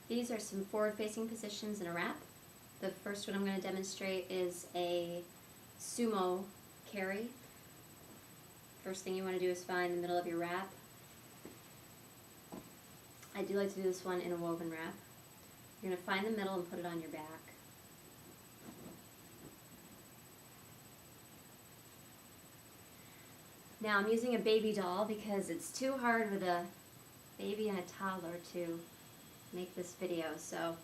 These are some forward-facing positions in a wrap. The first one I'm going to demonstrate is a sumo carry. First thing you want to do is find the middle of your wrap. I do like to do this one in a woven wrap. You're going to find the middle and put it on your back. Now I'm using a baby doll because it's too hard with a baby and a toddler to make this video. So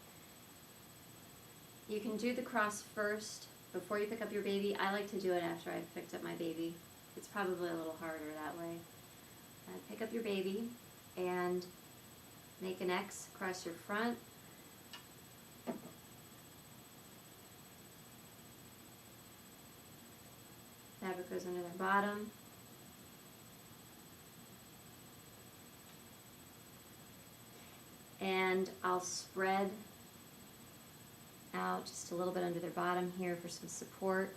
you can do the cross first before you pick up your baby. I like to do it after I've picked up my baby. It's probably a little harder that way. Pick up your baby and make an X across your front. Fabric goes under their bottom. And I'll spread out just a little bit under their bottom here for some support.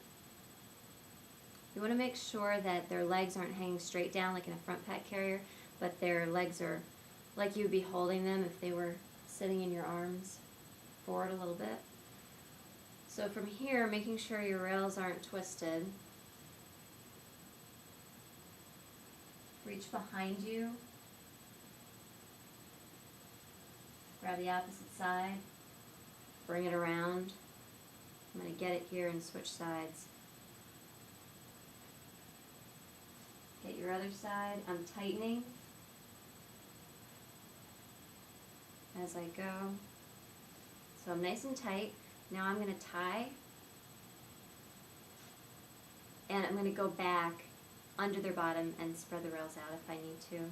You want to make sure that their legs aren't hanging straight down like in a front pack carrier, but their legs are like you would be holding them if they were sitting in your arms forward a little bit. So from here, making sure your rails aren't twisted. Reach behind you. Grab the opposite side, bring it around. I'm going to get it here and switch sides. Get your other side. I'm tightening as I go. So I'm nice and tight. Now I'm going to tie, and I'm going to go back under their bottom and spread the rails out if I need to.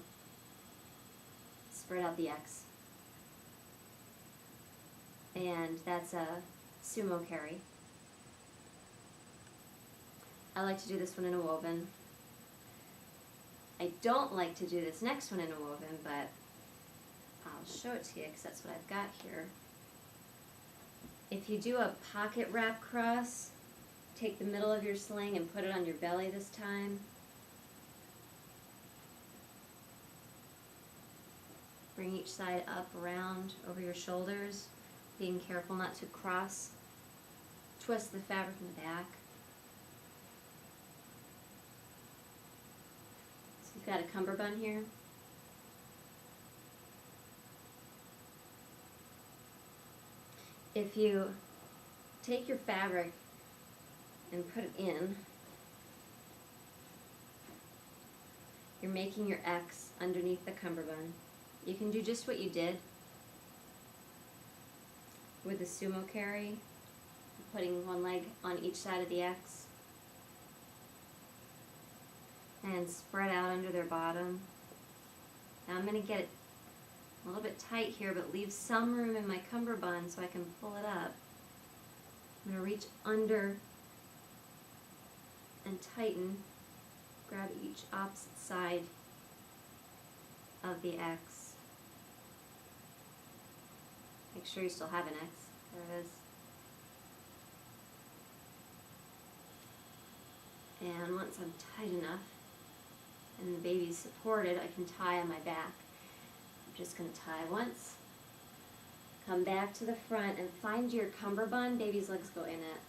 Spread out the X. And that's a sumo carry. I like to do this one in a woven. I don't like to do this next one in a woven, but I'll show it to you because that's what I've got here. If you do a pocket wrap cross, take the middle of your sling and put it on your belly this time. Bring each side up, around, over your shoulders. Being careful not to cross. Twist the fabric in the back. So you've got a cummerbund here. If you take your fabric and put it in, you're making your X underneath the cummerbund. You can do just what you did with the sumo carry, putting one leg on each side of the X and spread out under their bottom. Now I'm going to get it a little bit tight here, but leave some room in my cummerbund so I can pull it up. I'm going to reach under and tighten, grab each opposite side of the X. Make sure you still have an X. There it is. And once I'm tight enough and the baby's supported, I can tie on my back. I'm just going to tie once, come back to the front and find your cummerbund. Baby's legs go in it.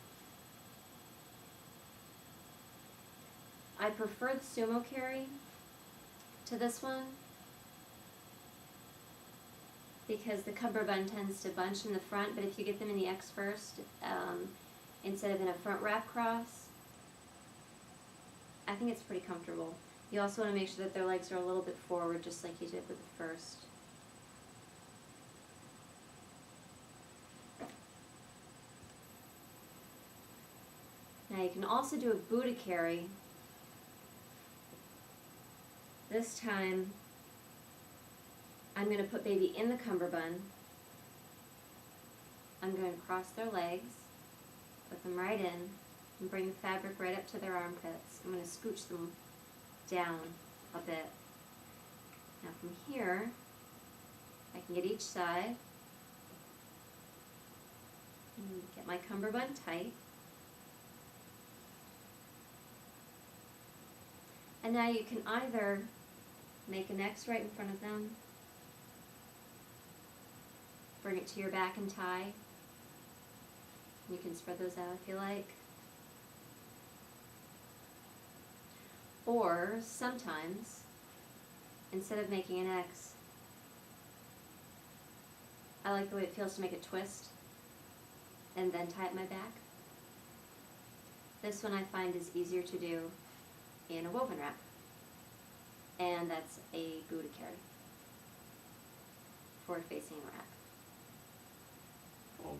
I prefer the sumo carry to this one because the cummerbund tends to bunch in the front, but if you get them in the X first, instead of in a front wrap cross, I think it's pretty comfortable. You also want to make sure that their legs are a little bit forward, just like you did with the first. Now you can also do a Buddha carry. This time, I'm going to put baby in the cummerbund. I'm going to cross their legs, put them right in, and bring the fabric right up to their armpits. I'm going to scooch them down a bit. Now from here, I can get each side, and get my cummerbund tight. And now you can either make an X right in front of them, bring it to your back and tie. You can spread those out if you like. Or sometimes, instead of making an X, I like the way it feels to make a twist and then tie up my back. This one I find is easier to do in a woven wrap, and that's a Gouda carry, forward facing wrap. Oh,